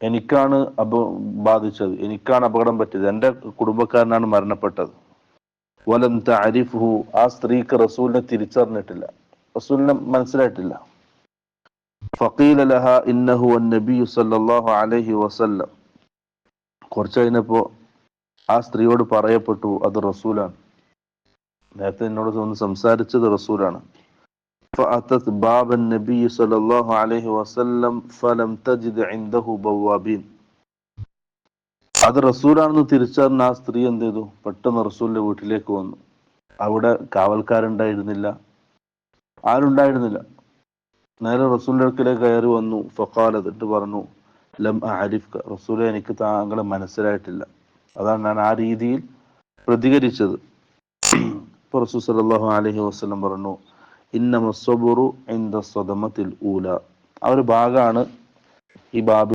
എനിക്കാണ് ബാധിച്ചത്, എനിക്കാണ് അപകടം പറ്റിയത്, എൻ്റെ കുടുംബക്കാരനാണ് മരണപ്പെട്ടത്. വലം തഅരിഫുഹു, ആ സ്ത്രീക്ക് റസൂലിനെ തിരിച്ചറിഞ്ഞിട്ടില്ല, റസൂലിനെ മനസ്സിലായിട്ടില്ല. ഫഖീല ലഹ ഇന്നഹു അന്നബിയു സല്ലല്ലാഹു അലൈഹി വസല്ലം, കുറച്ച് കഴിഞ്ഞപ്പോ ആ സ്ത്രീയോട് പറയപ്പെട്ടു അത് റസൂലാണ്, നേരത്തെ എന്നോട് ഒന്ന് സംസാരിച്ചത് റസൂലാണ്. فأتت باب النبي صلى الله عليه وسلم فلم تجد عنده بوابين. അത് റസൂലാണെന്ന് തിരിച്ചറിഞ്ഞ ആ സ്ത്രീ എന്ത് ചെയ്തു, പെട്ടെന്ന് റസൂലിന്റെ വീട്ടിലേക്ക് വന്നു. അവിടെ കാവൽക്കാരുണ്ടായിരുന്നില്ല, ആരുണ്ടായിരുന്നില്ല. നേരെ റസൂലിന്റെ അടുക്കലേക്ക് കയറി വന്നു. ഫഖാലത്, എന്നിട്ട് പറഞ്ഞു, ലം അഅരിഫ്ക, റസൂലെ എനിക്ക് താങ്കളെ മനസ്സിലായിട്ടില്ല. അതാണ് ഞാൻ ആ രീതിയിൽ പ്രതികരിച്ചത്. ഇപ്പോൾ റസൂൽ സല്ലല്ലാഹു അലൈഹി വസല്ലം പറഞ്ഞു, ഇന്നമ സ്വബുറു ഇൻദ സ്വദമത്തിൽ ഊല. ആ ഒരു ഭാഗമാണ് ഈ ബാബ്